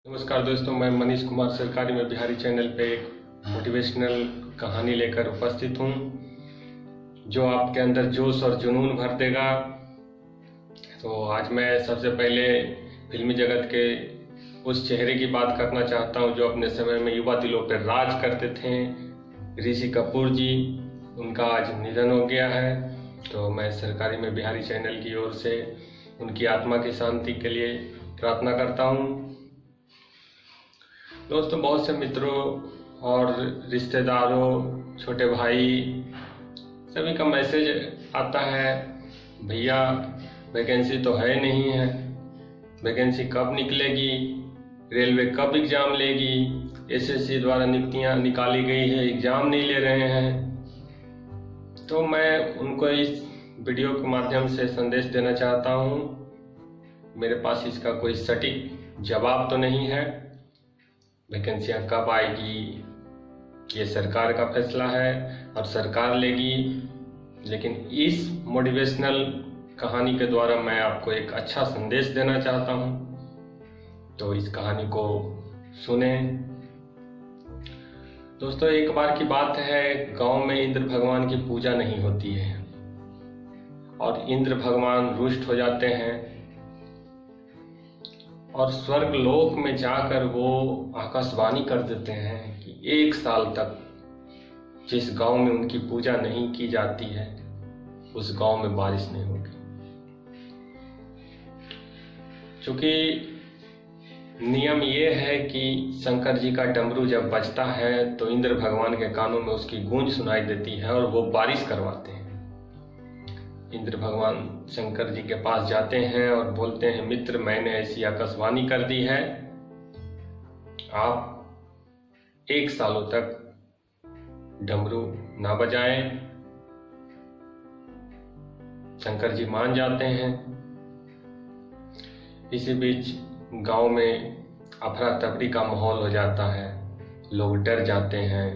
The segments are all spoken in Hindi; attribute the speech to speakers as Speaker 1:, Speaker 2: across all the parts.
Speaker 1: नमस्कार दोस्तों, मैं मनीष कुमार सरकारी में बिहारी चैनल पे एक मोटिवेशनल कहानी लेकर उपस्थित हूँ जो आपके अंदर जोश और जुनून भर देगा। तो आज मैं सबसे पहले फिल्मी जगत के उस चेहरे की बात करना चाहता हूँ जो अपने समय में युवा दिलों पर राज करते थे, ऋषि कपूर जी। उनका आज निधन हो गया है। तो मैं सरकारी में बिहारी चैनल की ओर से उनकी आत्मा की शांति के लिए प्रार्थना करता हूँ। दोस्तों, बहुत से मित्रों और रिश्तेदारों, छोटे भाई सभी का मैसेज आता है, भैया वैकेंसी तो है नहीं है, वैकेंसी कब निकलेगी, रेलवे कब एग्ज़ाम लेगी, एसएससी द्वारा नियुक्तियाँ निकाली गई है, एग्ज़ाम नहीं ले रहे हैं। तो मैं उनको इस वीडियो के माध्यम से संदेश देना चाहता हूँ। मेरे पास इसका कोई सटीक जवाब तो नहीं है। वैकेंसियाँ कब आएगी ये सरकार का फैसला है और सरकार लेगी, लेकिन इस मोटिवेशनल कहानी के द्वारा मैं आपको एक अच्छा संदेश देना चाहता हूँ। तो इस कहानी को सुने। दोस्तों, एक बार की बात है, गांव में इंद्र भगवान की पूजा नहीं होती है और इंद्र भगवान रुष्ट हो जाते हैं और स्वर्ग लोक में जाकर वो आकाशवाणी कर देते हैं कि 1 साल तक जिस गांव में उनकी पूजा नहीं की जाती है उस गांव में बारिश नहीं होगी। क्योंकि नियम ये है कि शंकर जी का डमरू जब बजता है तो इंद्र भगवान के कानों में उसकी गूंज सुनाई देती है और वो बारिश करवाते हैं। इंद्र भगवान शंकर जी के पास जाते हैं और बोलते हैं, मित्र मैंने ऐसी आकाशवाणी कर दी है, आप 1 सालों तक डमरू ना बजाएं। शंकर जी मान जाते हैं। इसी बीच गांव में अफरा तफरी का माहौल हो जाता है, लोग डर जाते हैं।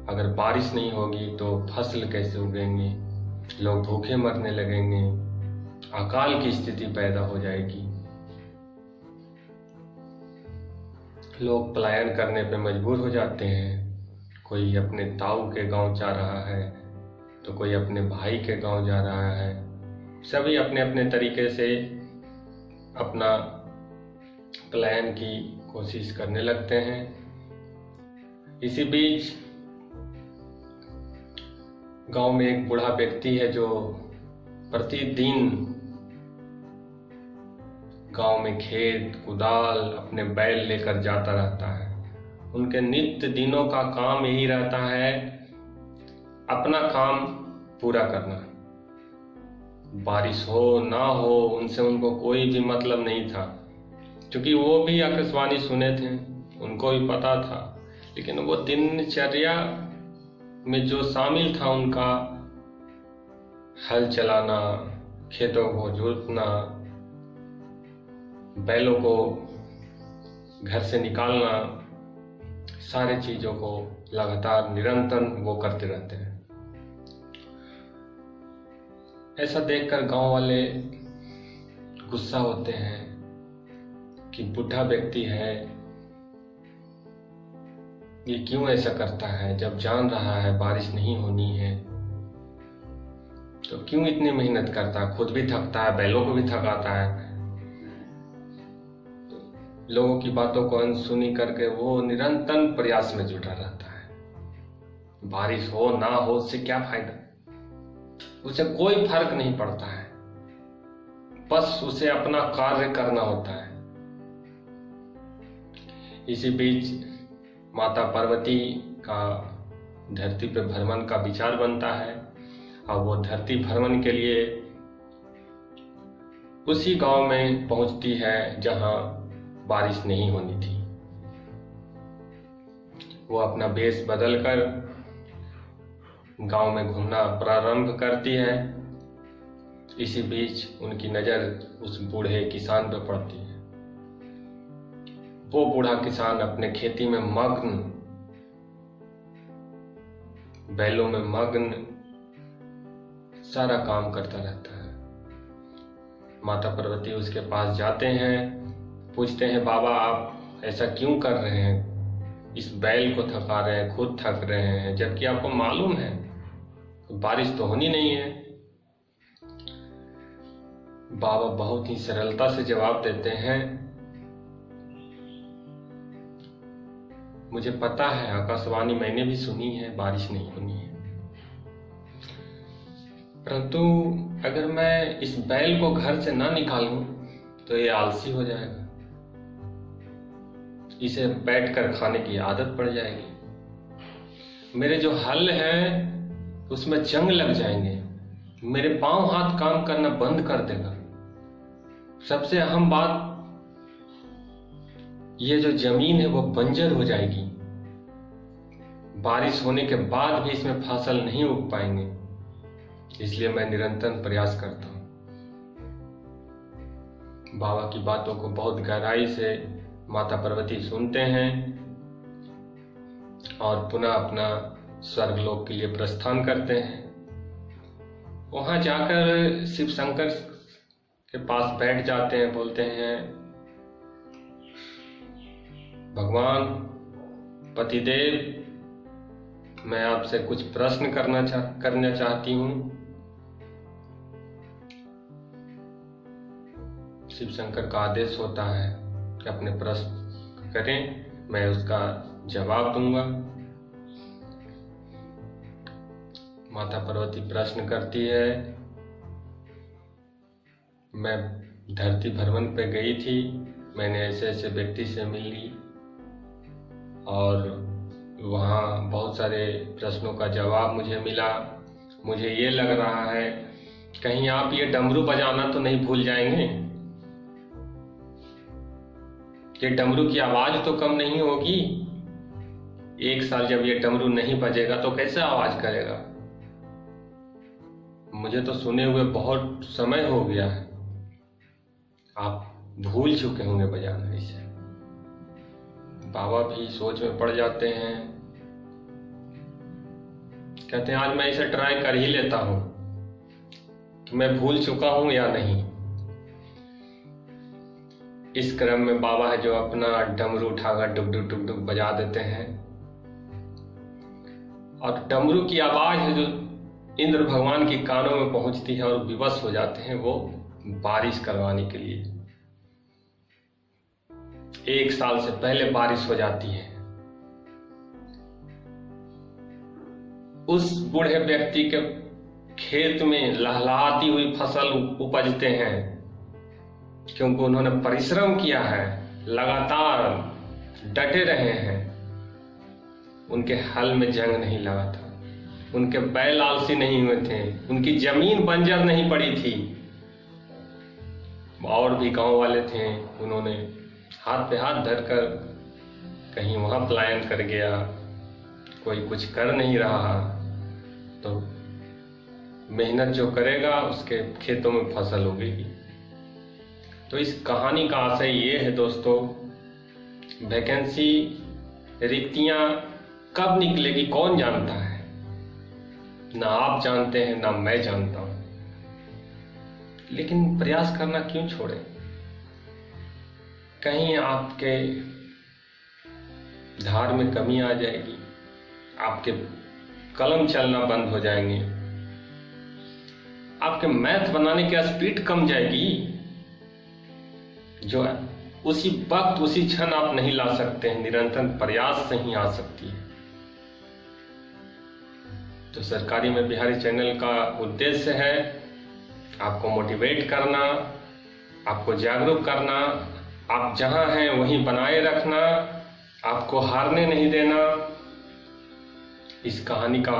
Speaker 1: अगर बारिश नहीं होगी तो फसल कैसे उगेंगे, लोग भूखे मरने लगेंगे, अकाल की स्थिति पैदा हो जाएगी, लोग पलायन करने पे मजबूर हो जाते हैं। कोई अपने ताऊ के गांव जा रहा है तो कोई अपने भाई के गांव जा रहा है। सभी अपने अपने तरीके से अपना पलायन की कोशिश करने लगते हैं। इसी बीच गांव में एक बूढ़ा व्यक्ति है जो प्रतिदिन गांव में खेत कुदाल अपने बैल लेकर जाता रहता है। उनके नित्य दिनों का काम यही रहता है, अपना काम पूरा करना। बारिश हो ना हो उनसे उनको कोई भी मतलब नहीं था, क्योंकि वो भी आकाशवाणी सुने थे, उनको भी पता था। लेकिन वो दिनचर्या में जो शामिल था उनका हल चलाना, खेतों को जोतना, बैलों को घर से निकालना, सारे चीजों को लगातार निरंतर वो करते रहते हैं। ऐसा देखकर गांव वाले गुस्सा होते हैं कि बूढ़ा व्यक्ति है, ये क्यों ऐसा करता है, जब जान रहा है बारिश नहीं होनी है तो क्यों इतनी मेहनत करता है, खुद भी थकता है, बैलों को भी थकाता है। तो लोगों की बातों को अनसुनी करके वो निरंतर प्रयास में जुटा रहता है। बारिश हो ना हो उससे क्या फायदा, उसे कोई फर्क नहीं पड़ता है, बस उसे अपना कार्य करना होता है। इसी बीच माता पार्वती का धरती पे भ्रमण का विचार बनता है और वो धरती भ्रमण के लिए उसी गांव में पहुंचती है जहां बारिश नहीं होनी थी। वो अपना वेश बदलकर गांव में घूमना प्रारंभ करती है। इसी बीच उनकी नजर उस बूढ़े किसान पर पड़ती है। वो बूढ़ा किसान अपने खेती में मग्न, बैलों में मग्न सारा काम करता रहता है। माता पार्वती उसके पास जाते हैं पूछते हैं बाबा आप ऐसा क्यों कर रहे हैं, इस बैल को थका रहे हैं, खुद थक रहे हैं, जबकि आपको मालूम है बारिश तो होनी नहीं है। बाबा बहुत ही सरलता से जवाब देते हैं, मुझे पता है आकाशवाणी मैंने भी सुनी है बारिश नहीं होनी है, परंतु अगर मैं इस बैल को घर से ना निकालूं तो ये आलसी हो जाएगा, इसे बैठकर खाने की आदत पड़ जाएगी, मेरे जो हल है उसमें जंग लग जाएंगे, मेरे पांव हाथ काम करना बंद कर देगा। सबसे अहम बात, ये जो जमीन है वो बंजर हो जाएगी, बारिश होने के बाद भी इसमें फसल नहीं उग पाएंगे। इसलिए मैं निरंतर प्रयास करता हूं। बाबा की बातों को बहुत गहराई से माता पार्वती सुनते हैं और पुनः अपना स्वर्गलोक के लिए प्रस्थान करते हैं। वहां जाकर शिव शंकर के पास बैठ जाते हैं, बोलते हैं भगवान पतिदेव, मैं आपसे कुछ प्रश्न करना चाहती हूं। शिव शंकर का आदेश होता है कि अपने प्रश्न करें, मैं उसका जवाब दूंगा। माता पार्वती प्रश्न करती है, मैं धरती भ्रमण पे गई थी, मैंने ऐसे ऐसे व्यक्ति से मिली और वहाँ बहुत सारे प्रश्नों का जवाब मुझे मिला। मुझे ये लग रहा है कहीं आप ये डमरू बजाना तो नहीं भूल जाएंगे, ये डमरू की आवाज तो कम नहीं होगी। 1 साल जब ये डमरू नहीं बजेगा तो कैसे आवाज करेगा, मुझे तो सुने हुए बहुत समय हो गया है, आप भूल चुके होंगे बजाना इसे। बाबा भी सोच में पड़ जाते हैं, कहते हैं आज मैं इसे ट्राई कर ही लेता हूं कि मैं भूल चुका हूं या नहीं। इस क्रम में बाबा है जो अपना डमरू उठाकर डुक डुक डुक डुक बजा देते हैं और डमरू की आवाज है जो इंद्र भगवान की कानों में पहुंचती है और विवश हो जाते हैं वो बारिश करवाने के लिए। 1 साल से पहले बारिश हो जाती है। उस बूढ़े व्यक्ति के खेत में लहलहाती हुई फसल उपजते हैं, क्योंकि उन्होंने परिश्रम किया है, लगातार डटे रहे हैं। उनके हल में जंग नहीं लगा था, उनके बैल आलसी नहीं हुए थे, उनकी जमीन बंजर नहीं पड़ी थी। और भी गांव वाले थे, उन्होंने हाथ पे हाथ धरकर कहीं वहां पलायन कर गया, कोई कुछ कर नहीं रहा, तो मेहनत जो करेगा उसके खेतों में फसल उगेगी। तो इस कहानी का आशय ये है दोस्तों, वैकेंसी रिक्तियां कब निकलेगी कौन जानता है, ना आप जानते हैं ना मैं जानता हूं, लेकिन प्रयास करना क्यों छोड़े। कहीं आपके धार में कमी आ जाएगी, आपके कलम चलना बंद हो जाएंगे, आपके मैथ बनाने की स्पीड कम जाएगी, जो उसी वक्त उसी क्षण आप नहीं ला सकते हैं, निरंतर प्रयास से ही आ सकती है। तो सरकारी में बिहारी चैनल का उद्देश्य है आपको मोटिवेट करना, आपको जागरूक करना, आप जहां हैं वहीं बनाए रखना, आपको हारने नहीं देना। इस कहानी का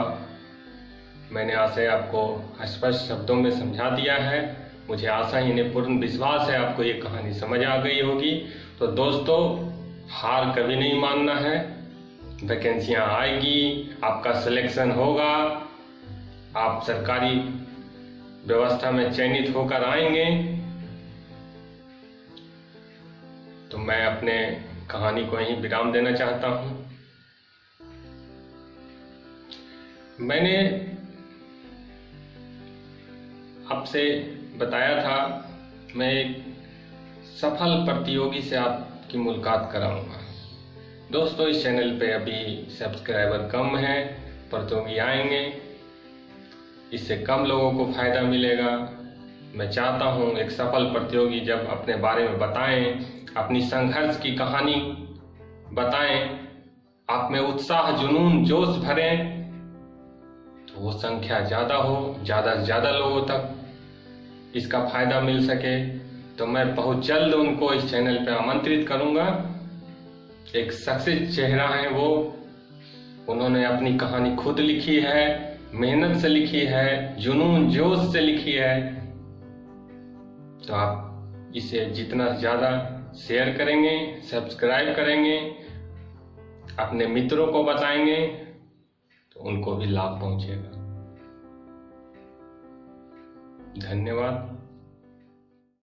Speaker 1: मैंने आशय आपको स्पष्ट शब्दों में समझा दिया है। मुझे आशा ही नहीं पूर्ण विश्वास है आपको ये कहानी समझ आ गई होगी। तो दोस्तों, हार कभी नहीं मानना है, वैकेंसियां आएगी, आपका सिलेक्शन होगा, आप सरकारी व्यवस्था में चयनित होकर आएंगे। तो मैं अपने कहानी को यहीं विराम देना चाहता हूं। मैंने आपसे बताया था मैं एक सफल प्रतियोगी से आपकी मुलाकात कराऊंगा। दोस्तों, इस चैनल पे अभी सब्सक्राइबर कम है, प्रतियोगी आएंगे, इससे कम लोगों को फायदा मिलेगा। मैं चाहता हूं एक सफल प्रतियोगी जब अपने बारे में बताएं, अपनी संघर्ष की कहानी बताएं, आप में उत्साह, जुनून, जोश भरें, तो वो संख्या ज़्यादा हो, ज़्यादा से ज़्यादा लोगों तक इसका फायदा मिल सके। तो मैं बहुत जल्द उनको इस चैनल पे आमंत्रित करूंगा। एक सक्सेस चेहरा है वो, उन्होंने अपनी कहानी खुद लिखी है, मेहनत से लिखी है, जुनून जोश से लिखी है। तो आप इसे जितना ज़्यादा शेयर करेंगे, सब्सक्राइब करेंगे, अपने मित्रों को बताएंगे, तो उनको भी लाभ पहुंचेगा। धन्यवाद।